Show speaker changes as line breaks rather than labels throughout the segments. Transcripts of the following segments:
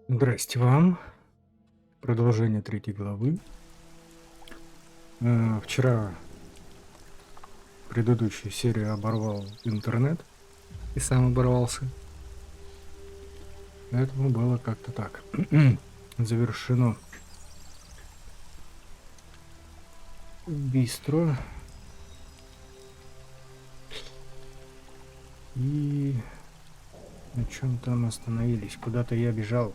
Здрасте вам. Продолжение третьей главы. Вчера предыдущую серию оборвал интернет и сам оборвался. Поэтому было как-то так. Завершено быстро. И на чем там остановились? Куда-то я бежал.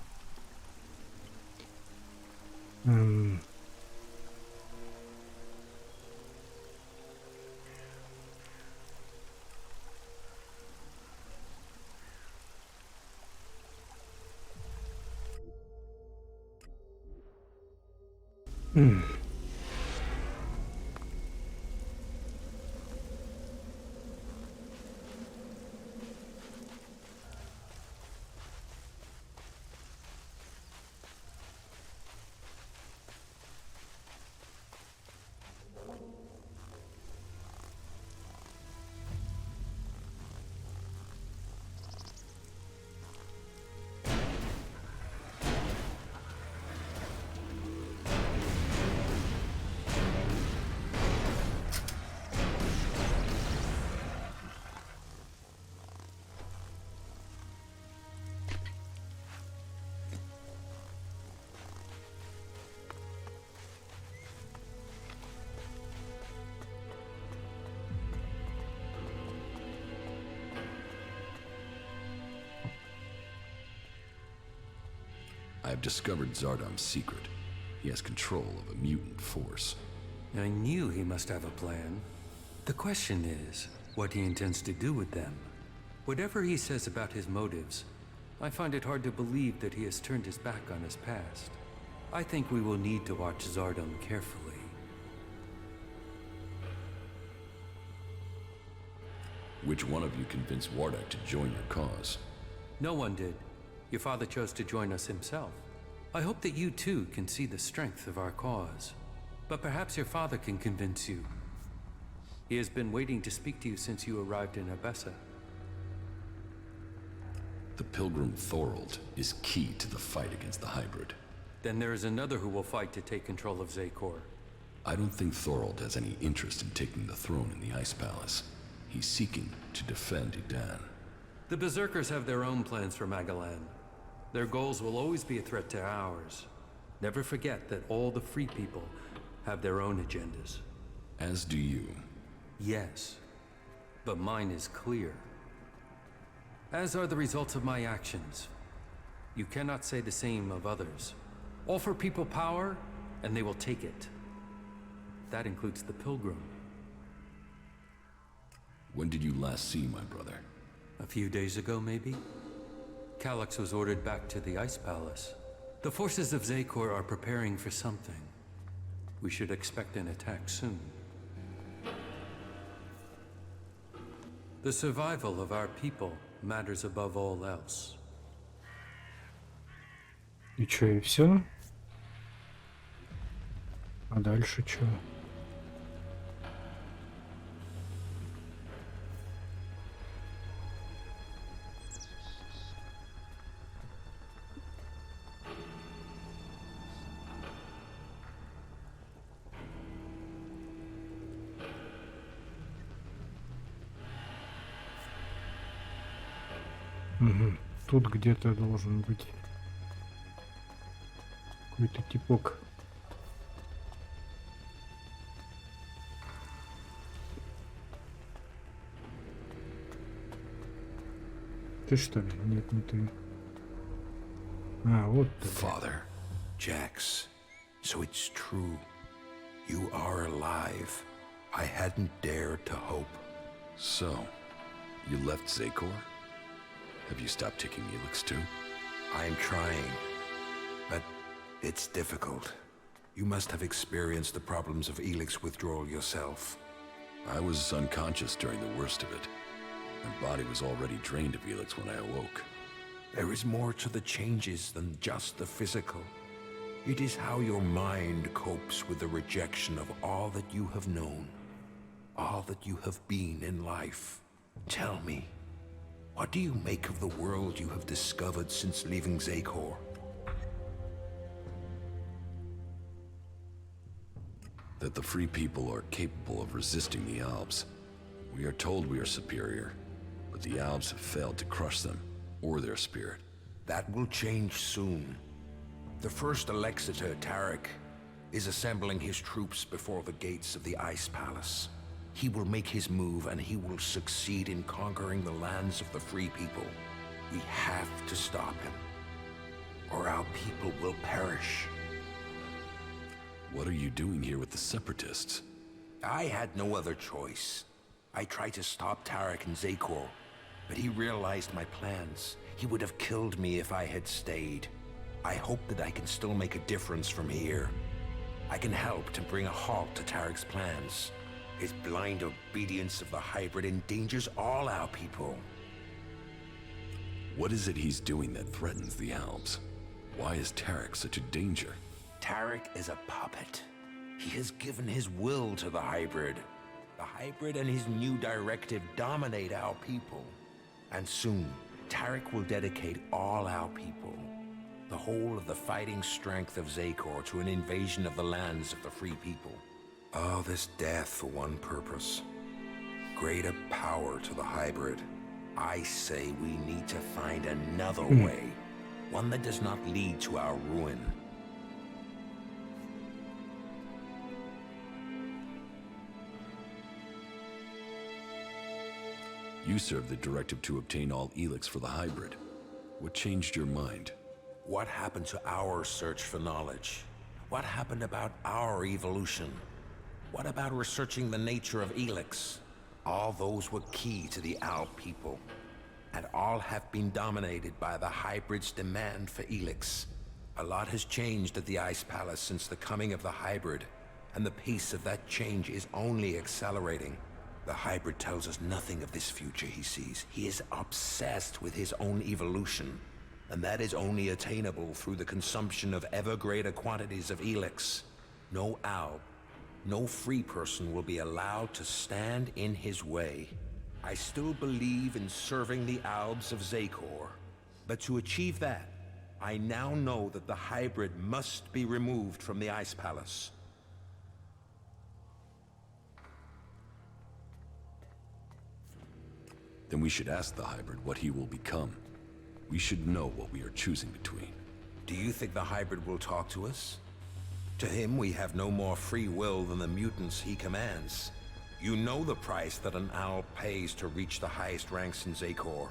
I've discovered Zardom's secret. He has control of a mutant force.
I knew he must have a plan. The question is, what he intends to do with them. Whatever he says about his motives, I find it hard to believe that he has turned his back on his past. I think we will need to watch Zardom carefully.
Which one of you convinced Wardak to join your cause?
No one did. Your father chose to join us himself. I hope that you too can see the strength of our cause. But perhaps your father can convince you. He has been waiting to speak to you since you arrived in Abessa.
The pilgrim Thorold is key to the fight against the hybrid.
Then there is another who will fight to take control of Zakor.
I don't think Thorold has any interest in taking the throne in the Ice Palace. He's seeking to defend Idan.
The Berserkers have their own plans for Magalan. Their goals will always be a threat to ours. Never forget that all the free people have their own agendas.
As do you.
Yes, but mine is clear. As are the results of my actions. You cannot say the same of others. Offer people power, and they will take it. That includes the Pilgrim.
When did you last see my brother?
A few days ago, maybe? Calyx was ordered back to the Ice Palace. The forces of Zakor are preparing for something. We should expect an attack soon. The survival of our people matters above all else.
И чё, и все? А дальше чё? Угу. Тут где-то должен быть какой-то типок. Ты что ли? Нет, не ты. А, вот ты.
Father, Jax, so it's true. You are alive. I hadn't dared to hope.
So, you left Zakor? Have you stopped taking Elex too?
I'm trying, but it's difficult. You must have experienced the problems of Elex withdrawal yourself.
I was unconscious during the worst of it. My body was already drained of Elex when I awoke.
There is more to the changes than just the physical. It is how your mind copes with the rejection of all that you have known, all that you have been in life. Tell me, what do you make of the world you have discovered since leaving Zakor?
That the free people are capable of resisting the Alps. We are told we are superior, but the Alps have failed to crush them, or their spirit.
That will change soon. The first Elex, Tarek, is assembling his troops before the gates of the Ice Palace. He will make his move and he will succeed in conquering the lands of the free people. We have to stop him, or our people will perish.
What are you doing here with the Separatists?
I had no other choice. I tried to stop Tarek and Zakor, but he realized my plans. He would have killed me if I had stayed. I hope that I can still make a difference from here. I can help to bring a halt to Tarek's plans. His blind obedience of the hybrid endangers all our people.
What is it he's doing that threatens the Alps? Why is Tarek such a danger?
Tarek is a puppet. He has given his will to the hybrid. The hybrid and his new directive dominate our people. And soon, Tarek will dedicate all our people, the whole of the fighting strength of Zakor, to an invasion of the lands of the free people. All this death for one purpose. Greater power to the hybrid. I say we need to find another way. One that does not lead to our ruin.
You served the directive to obtain all Elex for the hybrid. What changed your mind?
What happened to our search for knowledge? What happened about our evolution? What about researching the nature of Elex? All those were key to the Alp people. And all have been dominated by the hybrid's demand for Elex. A lot has changed at the Ice Palace since the coming of the hybrid, and the pace of that change is only accelerating. The hybrid tells us nothing of this future he sees. He is obsessed with his own evolution, and that is only attainable through the consumption of ever greater quantities of Elex. No Alp, no free person will be allowed to stand in his way. I still believe in serving the Albs of Zakor, but to achieve that, I now know that the hybrid must be removed from the Ice Palace.
Then we should ask the hybrid what he will become. We should know what we are choosing between.
Do you think the hybrid will talk to us? To him, we have no more free will than the mutants he commands. You know the price that an owl pays to reach the highest ranks in Zakor.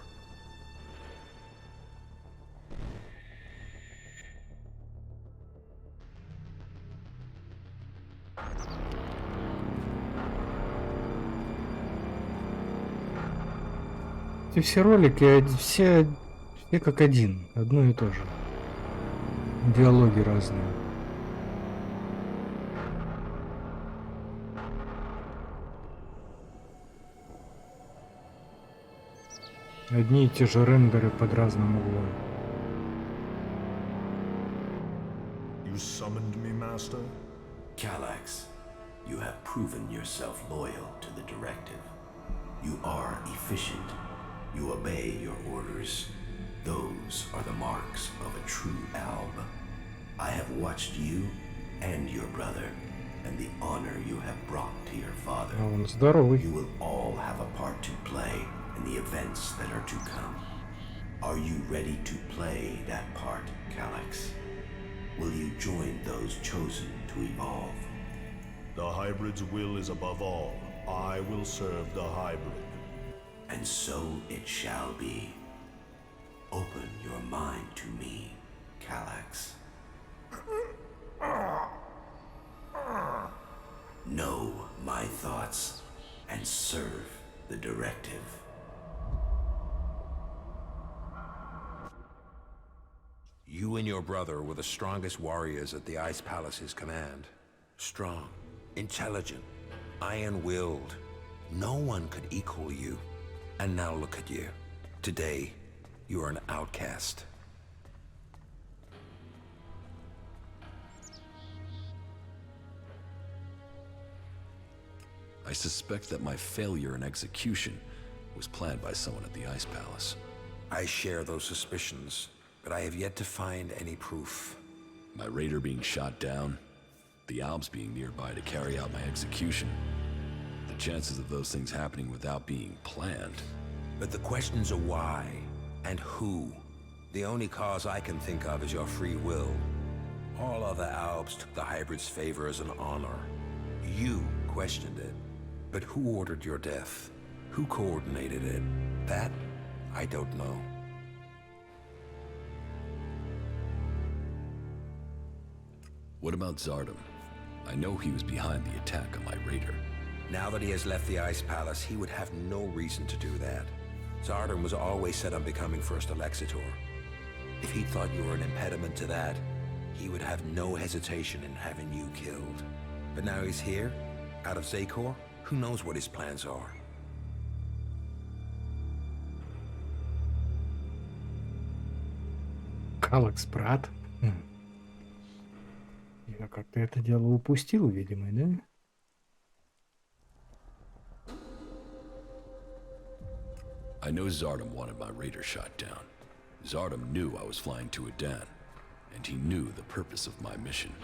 Эти все ролики, все как один, одно и то же. Диалоги разные. Одни и те же рендеры под разным углом.
You summoned me, Master?
Calax, you have proven yourself loyal to the directive. You are efficient. You obey your orders. Those are the marks of a true Alb. I have watched you and your brother, and the honor you have brought to your father.
А он здоровый.
You will all have a part to play in the events that are to come. Are you ready to play that part, Calax? Will you join those chosen to evolve?
The hybrid's will is above all. I will serve the hybrid.
And so it shall be. Open your mind to me, Calax. Know my thoughts and serve the directive.
You and your brother were the strongest warriors at the Ice Palace's command. Strong, intelligent, iron-willed. No one could equal you. And now look at you. Today, you are an outcast.
I suspect that my failure in execution was planned by someone at the Ice Palace.
I share those suspicions, but I have yet to find any proof.
My raider being shot down, the Alps being nearby to carry out my execution. The chances of those things happening without being planned.
But the questions are why and who. The only cause I can think of is your free will. All other Alps took the hybrid's favor as an honor. You questioned it. But who ordered your death? Who coordinated it? That, I don't know.
What about Zardom? I know he was behind the attack on my raider.
Now that he has left the Ice Palace, he would have no reason to do that. Zardom was always set on becoming First Alexitor. If he thought you were an impediment to that, he would have no hesitation in having you killed. But now he's here, out of Zakor, who knows what his plans are?
Калакс, брат. Я как-то это дело упустил, видимо, да?
I know Zardom wanted my raider shot down. Zardom knew I was flying to Adan, and he knew the purpose of my mission.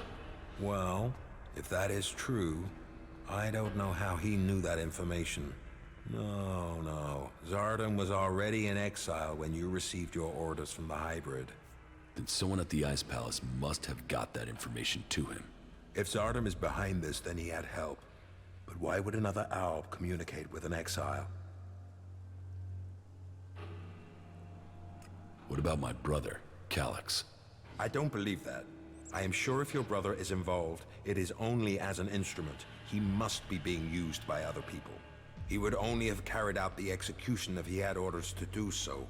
Well, if that is true, I don't know how he knew that information. No. Zardom was already in exile when you received your orders from the hybrid.
Then someone at the Ice Palace must have got that information to him.
If Zardom is behind this, then he had help. But why would another Alp communicate with an exile?
What about my brother, Calyx?
I don't believe that. I am sure if your brother is involved, it is only as an instrument. He must be being used by other people. He would only have carried out the execution if he had orders to do so.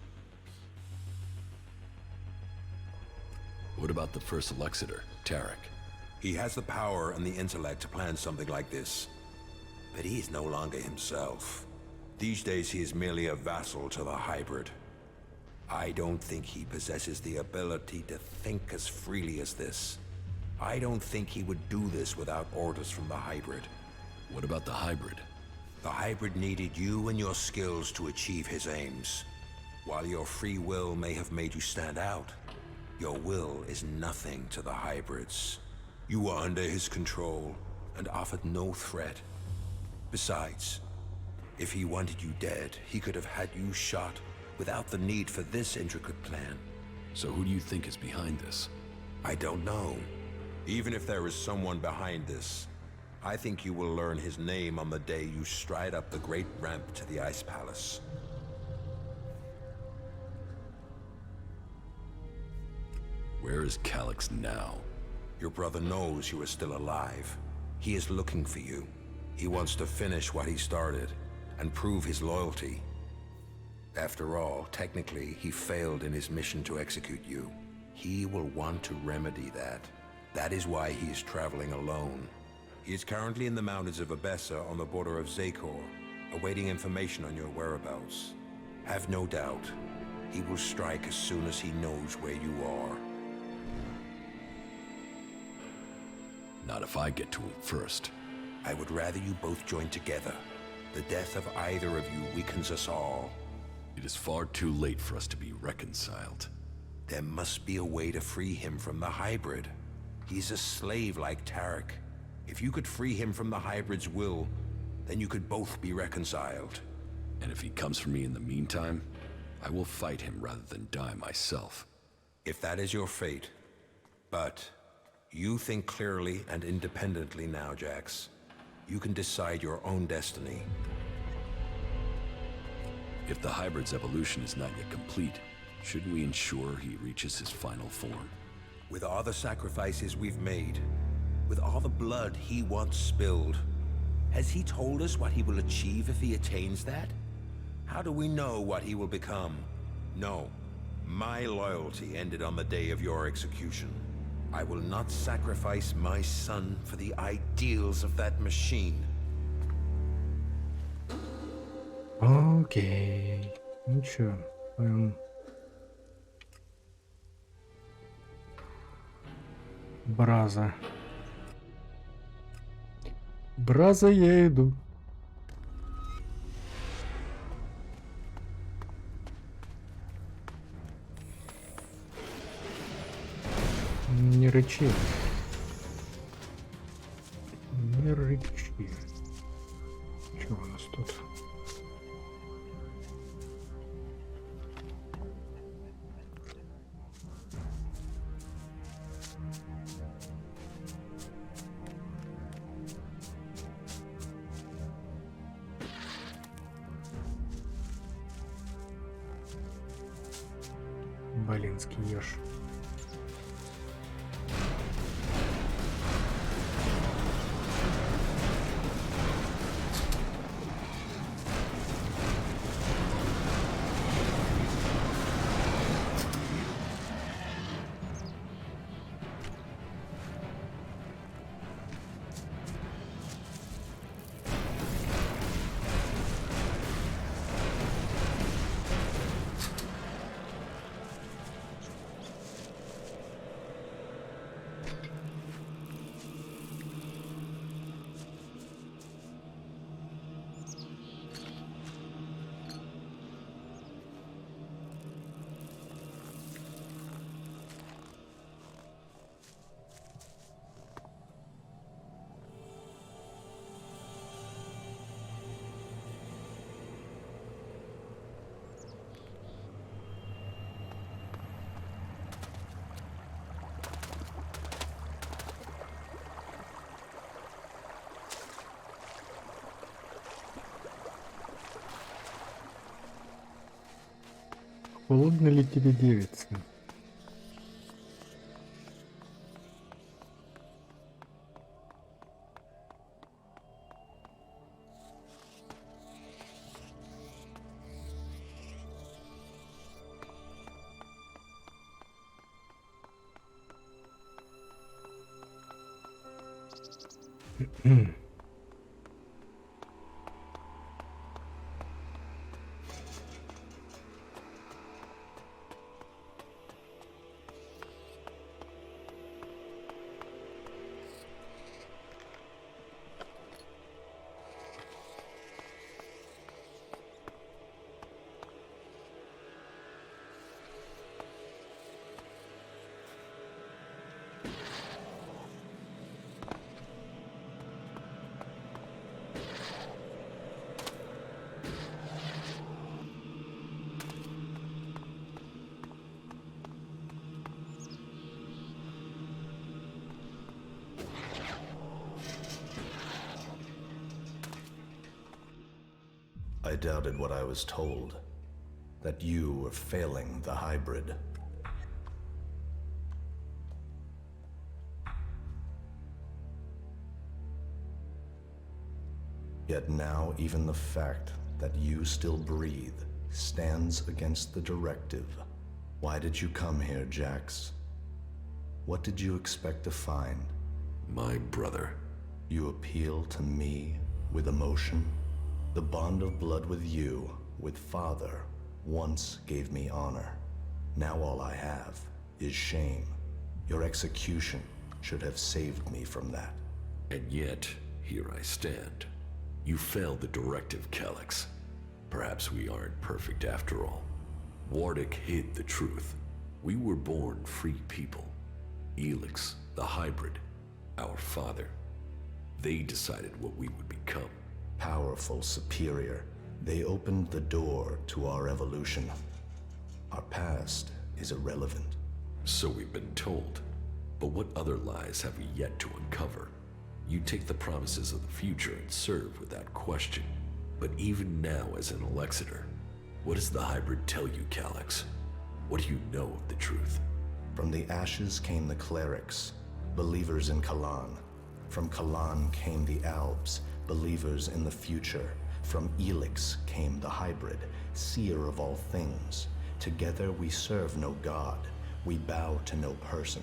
What about the first Alexitor, Tarek?
He has the power and the intellect to plan something like this. But he is no longer himself. These days he is merely a vassal to the hybrid. I don't think he possesses the ability to think as freely as this. I don't think he would do this without orders from the hybrid.
What about the hybrid?
The hybrid needed you and your skills to achieve his aims. While your free will may have made you stand out, your will is nothing to the hybrids. You were under his control and offered no threat. Besides, if he wanted you dead, he could have had you shot without the need for this intricate plan.
So who do you think is behind this?
I don't know. Even if there is someone behind this, I think you will learn his name on the day you stride up the great ramp to the Ice Palace.
Where is Calyx now?
Your brother knows you are still alive. He is looking for you. He wants to finish what he started and prove his loyalty. After all, technically, he failed in his mission to execute you. He will want to remedy that. That is why he is traveling alone. He is currently in the mountains of Abessa on the border of Zakor, awaiting information on your whereabouts. Have no doubt, he will strike as soon as he knows where you are.
Not if I get to him first.
I would rather you both join together. The death of either of you weakens us all.
It is far too late for us to be reconciled.
There must be a way to free him from the hybrid. He's a slave like Tarek. If you could free him from the hybrid's will, then you could both be reconciled.
And if he comes for me in the meantime, I will fight him rather than die myself.
If that is your fate. But you think clearly and independently now, Jax. You can decide your own destiny.
If the hybrid's evolution is not yet complete, shouldn't we ensure he reaches his final form?
With all the sacrifices we've made, with all the blood he once spilled, has he told us what he will achieve if he attains that? How do we know what he will become? No. My loyalty ended on the day of your execution. I will not sacrifice my son for the ideals of that machine.
Окей. Ну чё, Браза. Браза, я иду. Не рычи. перспективе. Что у нас тут? Балинский еж. Холодно ли тебе, девица?
I doubted what I was told, that you were failing the hybrid. Yet now even the fact that you still breathe stands against the directive. Why did you come here, Jax? What did you expect to find?
My brother.
You appeal to me with emotion? The bond of blood with you, with Father, once gave me honor. Now all I have is shame. Your execution should have saved me from that.
And yet, here I stand. You failed the directive, Elex. Perhaps we aren't perfect after all. Wardic hid the truth. We were born free people. Elex, the hybrid, our father. They decided what we would become.
Powerful, superior. They opened the door to our evolution. Our past is irrelevant.
So we've been told. But what other lies have we yet to uncover? You take the promises of the future and serve without question. But even now as an Alexeter, what does the hybrid tell you, Elex? What do you know of the truth?
From the ashes came the clerics, believers in Kalaan. From Kalaan came the Albs, believers in the future. From Elex came the hybrid, seer of all things. Together we serve no god, we bow to no person.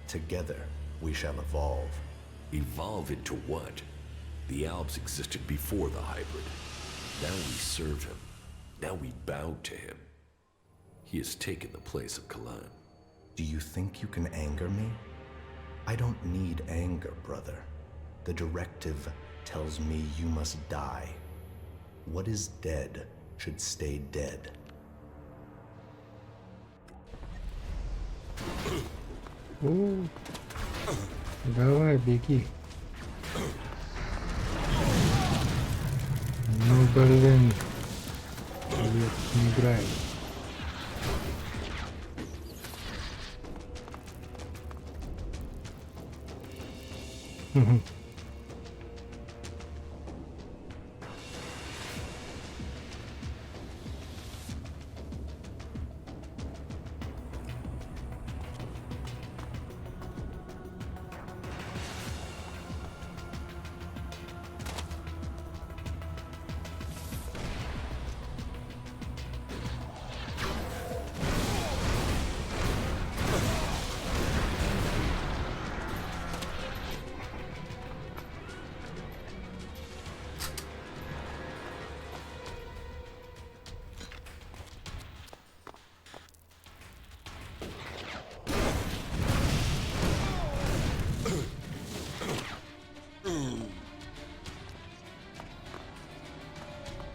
Together we shall evolve.
Evolve into what? The Albs existed before the hybrid. Now we serve him. Now we bow to him. He has taken the place of Kalaan.
Do you think you can anger me? I don't need anger, brother. The directive tells me you must die. What is dead should stay dead.
Давай, беги. Блин. Я не играю.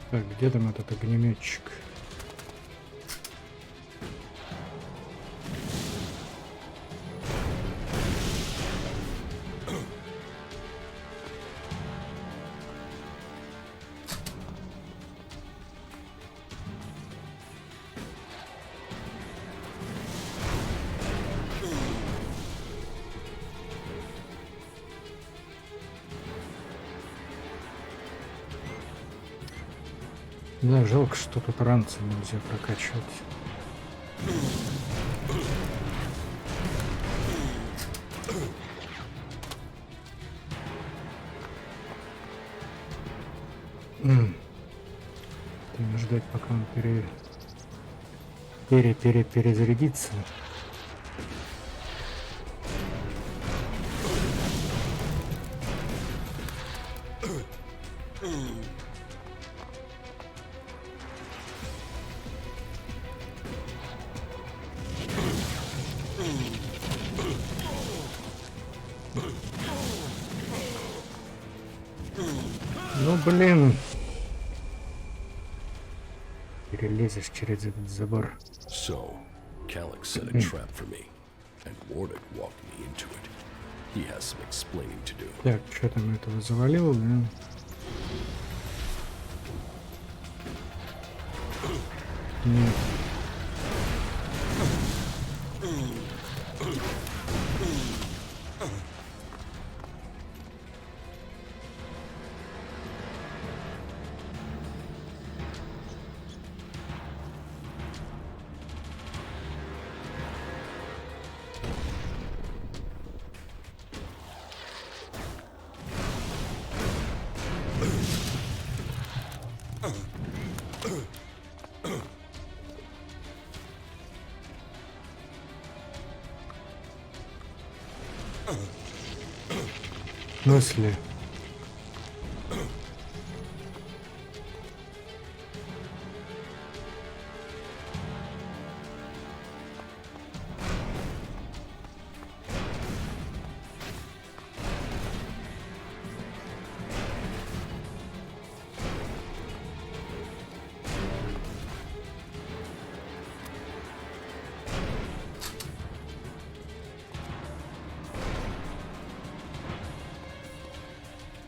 Так, где там этот огнеметчик? Да, жалко, что тут ранцы нельзя прокачивать. Надо ждать, пока он перезарядится. Ну блин, перелезешь через этот забор.
So, Calix set a trap for me, and Wardic walked me into it. He has some explaining to do.
Так, что там этого завалил, да? Нет. В смысле?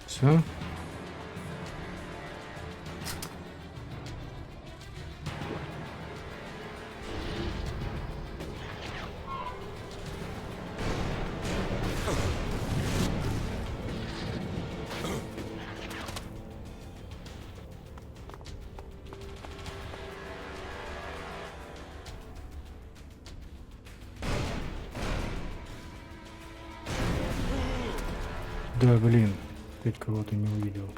Все. Да, блин, опять кого-то не увидел.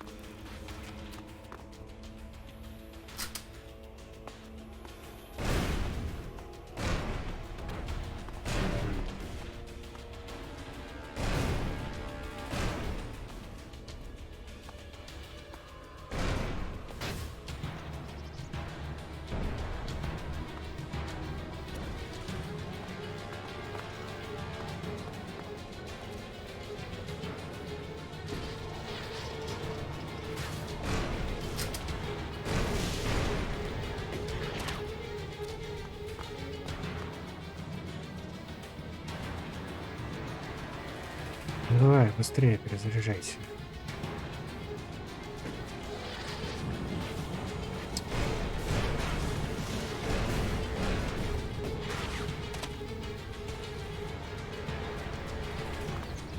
Давай, быстрее перезаряжайся.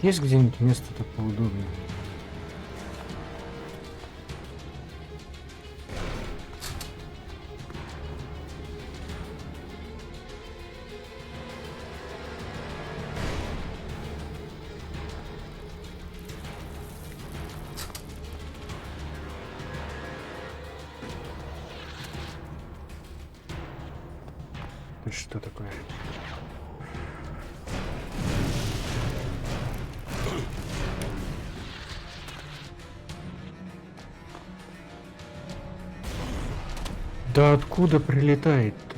Есть где-нибудь место-то поудобнее? Это что такое? Да откуда прилетает-то?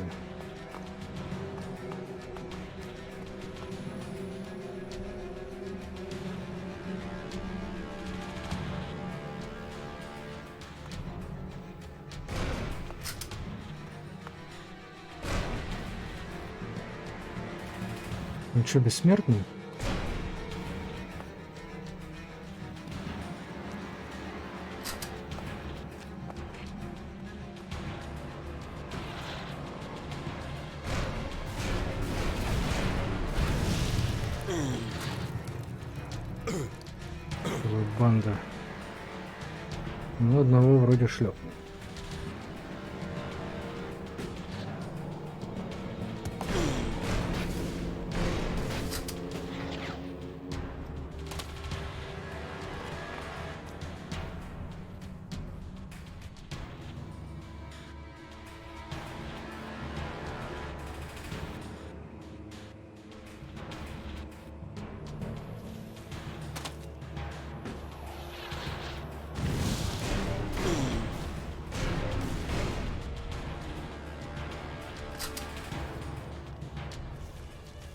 Он что, бессмертный? Банда. Ну, одного вроде шлепнул.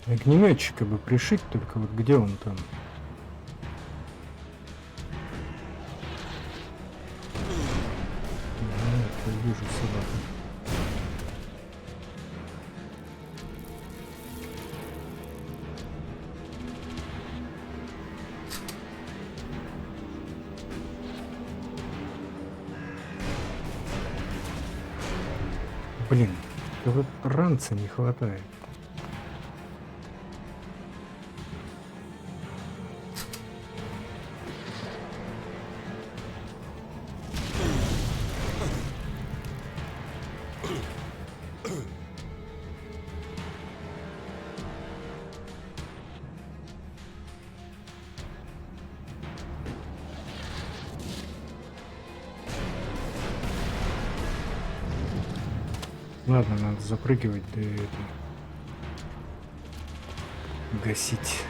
Огнеметчика бы пришить, только вот где он там? Я вижу собаку. Блин, вот ранца не хватает. Ладно, надо запрыгивать, да и это... гасить.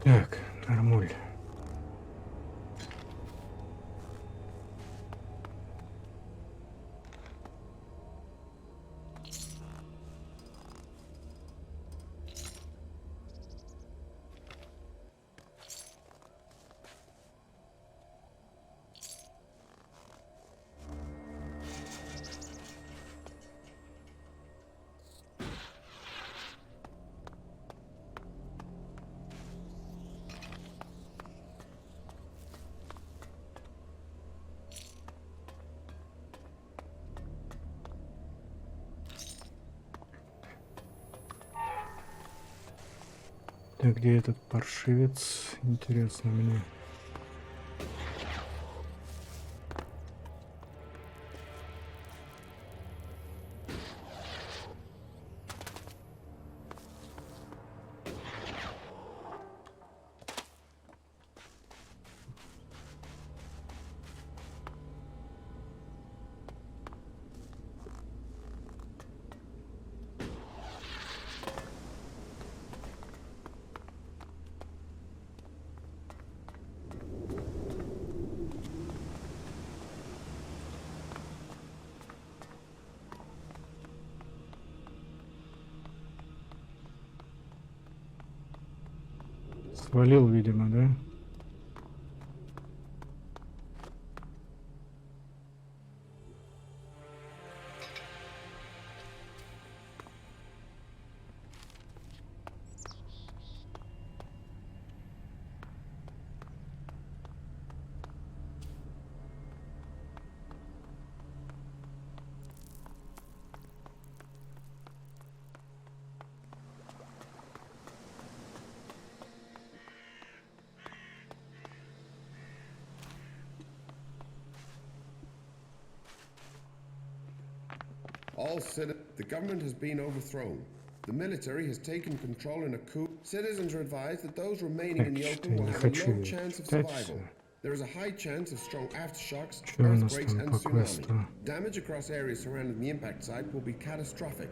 Так, нормуль. Так, где этот паршивец? Интересно мне. Свалил, видимо, да?
The government has been overthrown. The military has taken control in a coup. Citizens are advised that those remaining in the open will have a low chance of survival. There is a high chance of strong aftershocks, earthquakes, and tsunami. Damage across areas surrounding the impact site will be catastrophic,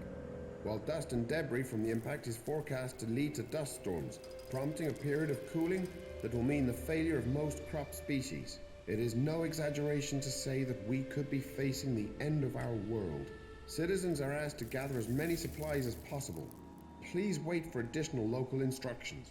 while dust and debris from the impact is forecast to lead to dust storms, prompting a period of cooling that will mean the failure of most crop species. It is no exaggeration to say that we could be facing the end of our world. Citizens are asked to gather as many supplies as possible. Please wait for additional local instructions.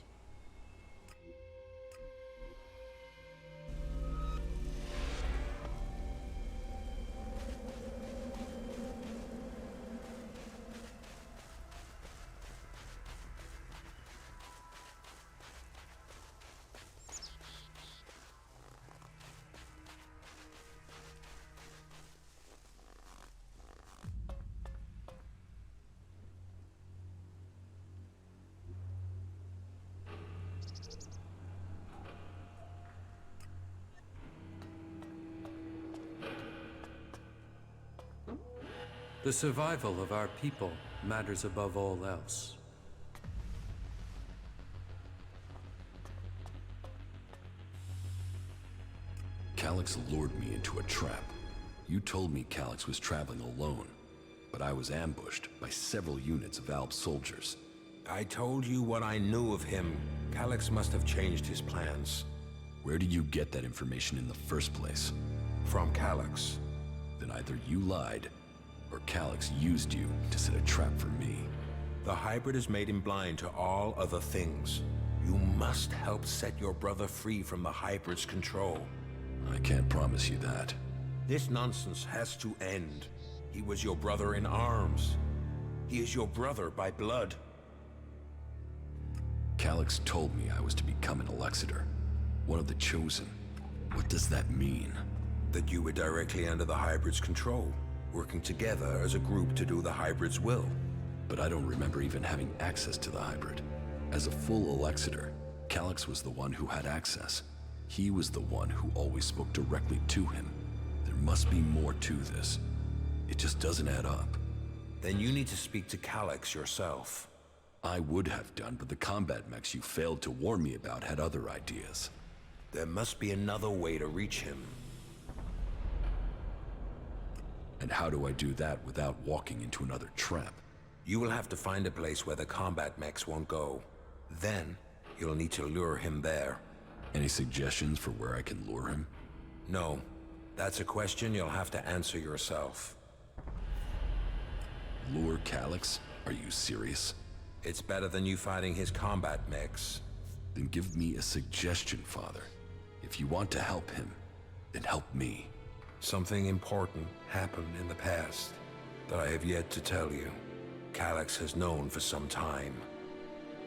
The survival of our people matters above all else.
Calyx lured me into a trap. You told me Calyx was traveling alone, but I was ambushed by several units of Alp soldiers.
I told you what I knew of him. Calyx must have changed his plans.
Where did you get that information in the first place?
From Calyx.
Then either you lied, or Calyx used you to set a trap for me.
The hybrid has made him blind to all other things. You must help set your brother free from the hybrid's control.
I can't promise you that.
This nonsense has to end. He was your brother in arms. He is your brother by blood.
Calyx told me I was to become an Elexitor, one of the chosen. What does that mean?
That you were directly under the hybrid's control, working together as a group to do the hybrid's will.
But I don't remember even having access to the hybrid. As a full Elexitor, Calyx was the one who had access. He was the one who always spoke directly to him. There must be more to this. It just doesn't add up.
Then you need to speak to Calyx yourself.
I would have done, but the combat mechs you failed to warn me about had other ideas.
There must be another way to reach him.
And how do I do that without walking into another trap?
You will have to find a place where the combat mechs won't go. Then, you'll need to lure him there.
Any suggestions for where I can lure him?
No. That's a question you'll have to answer yourself.
Lure Calyx? Are you serious?
It's better than you fighting his combat mechs.
Then give me a suggestion, Father. If you want to help him, then help me.
Something important happened in the past that I have yet to tell you. Calyx has known for some time,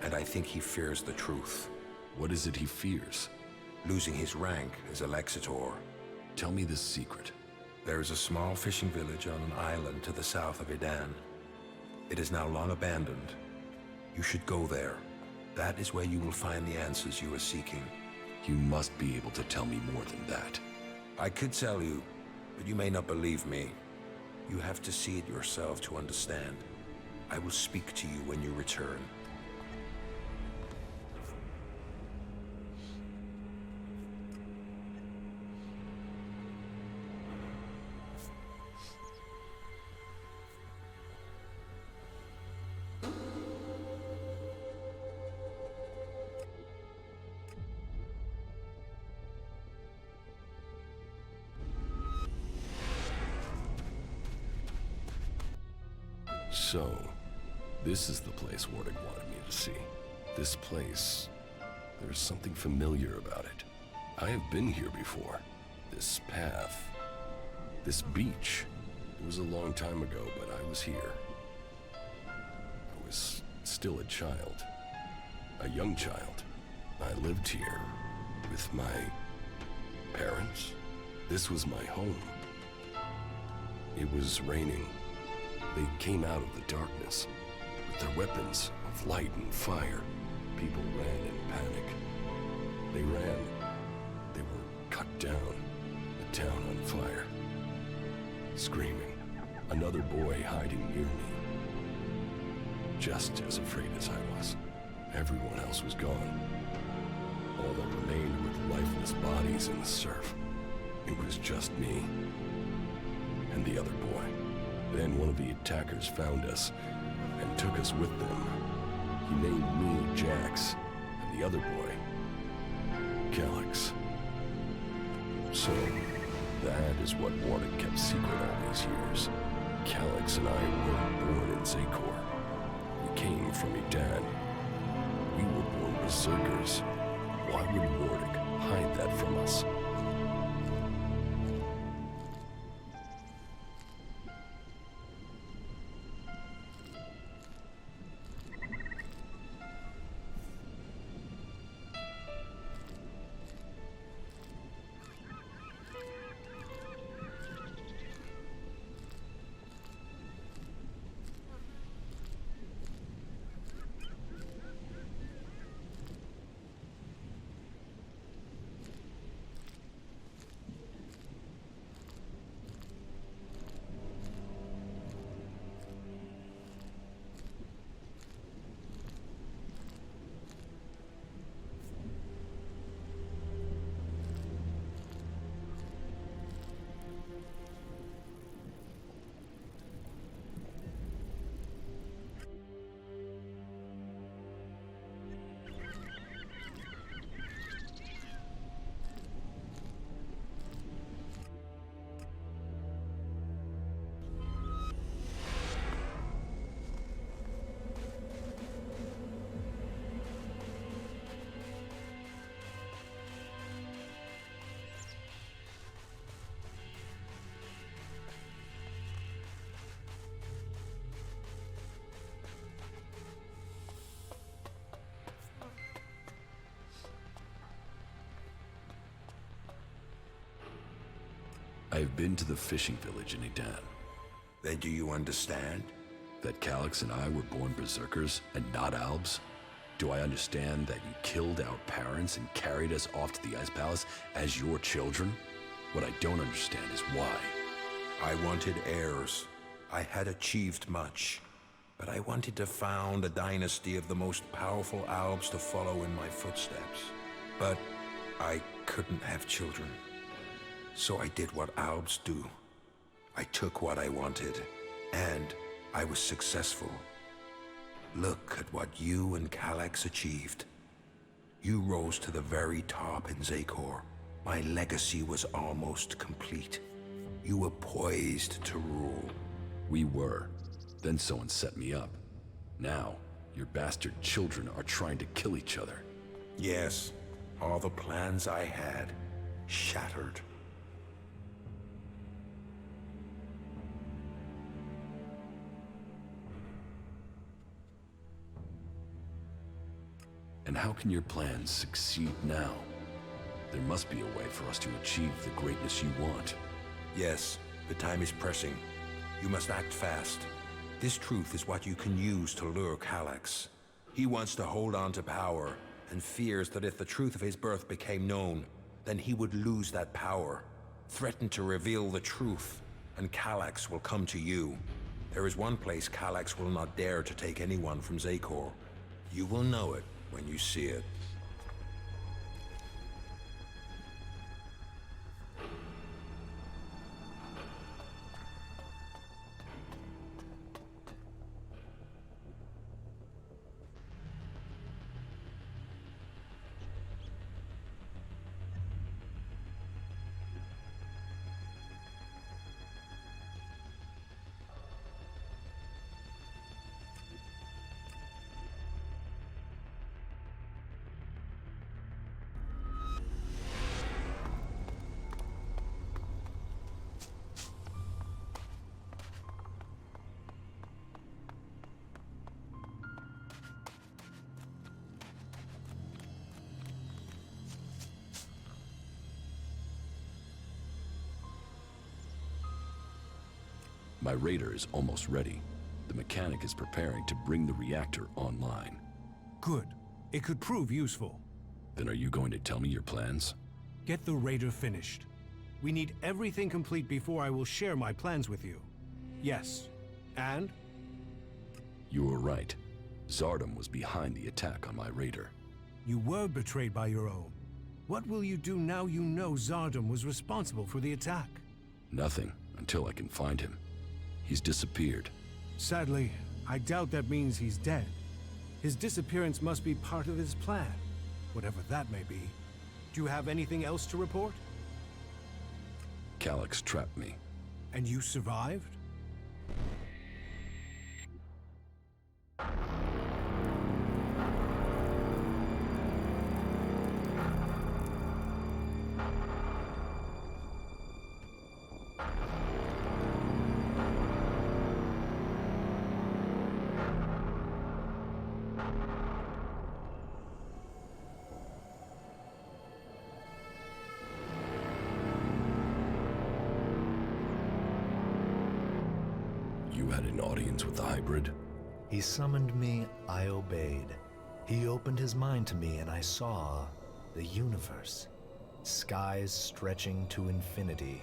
and I think he fears the truth.
What is it he fears?
Losing his rank as Elexitor.
Tell me the secret.
There is a small fishing village on an island to the south of Idan. It is now long abandoned. You should go there. That is where you will find the answers you are seeking.
You must be able to tell me more than that.
I could tell you, but you may not believe me. You have to see it yourself to understand. I will speak to you when you return.
So, this is the place Wardick wanted me to see. This place There's something familiar about it. I have been here before. This path. This beach. It was a long time ago, but I was here. I was still a child. A young child. I lived here with my parents. This was my home. It was raining. They came out of the darkness with their weapons of light and fire. People ran in panic. They ran. They were cut down. The town on fire. Screaming. Another boy hiding near me. Just as afraid as I was. Everyone else was gone. All that remained were lifeless bodies in the surf. It was just me. And the other boy. Then one of the attackers found us and took us with them. He named me Jax, and the other boy, Alex. So, that is what Warwick kept secret all these years. Alex and I weren't born in Zakor. We came from Edan. We were born berserkers. Why would Warwick hide that from us? I've been to the fishing village in Edan.
Then do you understand?
That Calyx and I were born berserkers and not Albs? Do I understand that you killed our parents and carried us off to the Ice Palace as your children? What I don't understand is why.
I wanted heirs. I had achieved much. But I wanted to found a dynasty of the most powerful Albs to follow in my footsteps. But I couldn't have children. So I did what Albs do. I took what I wanted, and I was successful. Look at what you and Calyx achieved. You rose to the very top in Zakor. My legacy was almost complete. You were poised to rule.
We were. Then someone set me up. Now, your bastard children are trying to kill each other.
Yes, all the plans I had shattered.
And how can your plans succeed now? There must be a way for us to achieve the greatness you want.
Yes, the time is pressing. You must act fast. This truth is what you can use to lure Calyx. He wants to hold on to power, and fears that if the truth of his birth became known, then he would lose that power. Threaten to reveal the truth, and Calyx will come to you. There is one place Calyx will not dare to take anyone from Zakor. You will know it when you see it.
My raider is almost ready. The mechanic is preparing to bring the reactor online.
Good. It could prove useful.
Then are you going to tell me your plans?
Get the raider finished. We need everything complete before I will share my plans with you. Yes. And?
You were right. Zardom was behind the attack on my raider.
You were betrayed by your own. What will you do now you know Zardom was responsible for the attack?
Nothing, until I can find him. He's disappeared.
Sadly, I doubt that means he's dead. His disappearance must be part of his plan, whatever that may be. Do you have anything else to report?
Calyx trapped me.
And you survived?
You had an audience with the hybrid?
He summoned me, I obeyed. He opened his mind to me and I saw the universe. Skies stretching to infinity.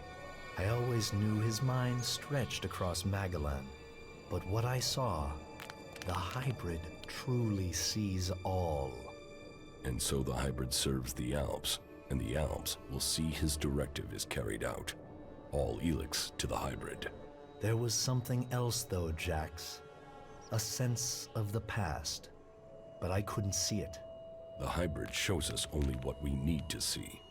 I always knew his mind stretched across Magellan. But what I saw, the hybrid truly sees all.
And so the hybrid serves the Alps, and the Alps will see his directive is carried out. All Elex to the hybrid.
There was something else though, Jax. A sense of the past. But I couldn't see it.
The hybrid shows us only what we need to see.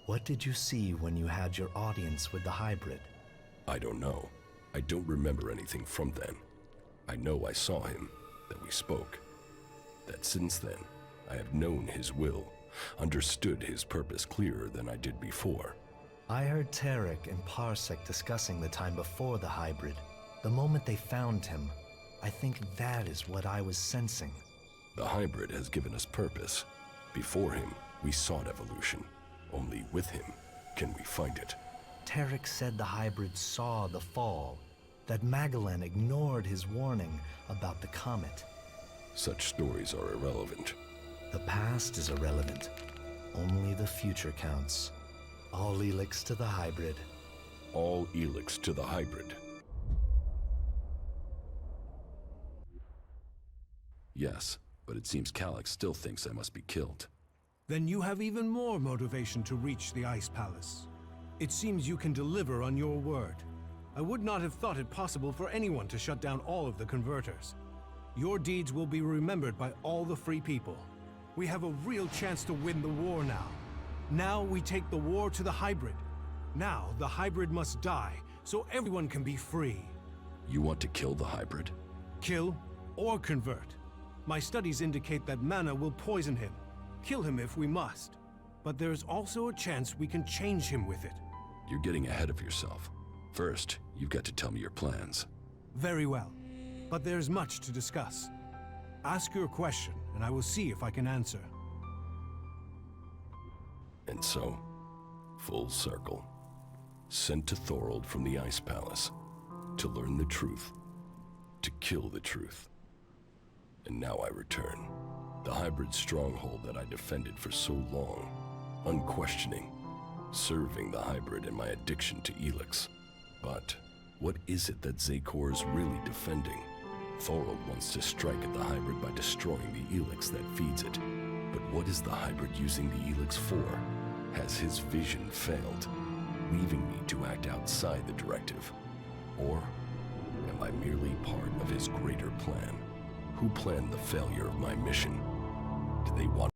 What did you see when you had your audience with the hybrid?
I don't know. I don't remember anything from then. I know I saw him, that we spoke. That since then, I have known his will, understood his purpose clearer than I did before.
I heard Tarek and Parsec discussing the time before the hybrid. The moment they found him, I think that is what I was sensing.
The hybrid has given us purpose. Before him, we sought evolution. Only with him can we find it.
Tarek said the hybrid saw the fall, that Magellan ignored his warning about the comet.
Such stories are irrelevant.
The past is irrelevant. Only the future counts. All Elex to the hybrid.
All Elex to the hybrid. Yes, but it seems Calyx still thinks I must be killed.
Then you have even more motivation to reach the Ice Palace. It seems you can deliver on your word. I would not have thought it possible for anyone to shut down all of the converters. Your deeds will be remembered by all the free people. We have a real chance to win the war now. Now we take the war to the hybrid. Now the hybrid must die, so everyone can be free.
You want to kill the hybrid?
Kill or convert. My studies indicate that mana will poison him. Kill him if we must. But there's also a chance we can change him with it.
You're getting ahead of yourself. First, you've got to tell me your plans.
Very well. But there's much to discuss. Ask your question, and I will see if I can answer.
And so, full circle. Sent to Thorold from the Ice Palace. To learn the truth. To kill the truth. And now I return. The hybrid stronghold that I defended for so long. Unquestioning. Serving the hybrid and my addiction to Elex. But what is it that Zakor is really defending? Thorold wants to strike at the hybrid by destroying the Elex that feeds it. But what is the hybrid using the Elex for? Has his vision failed, leaving me to act outside the directive? Or am I merely part of his greater plan? Who planned the failure of my mission? Do they want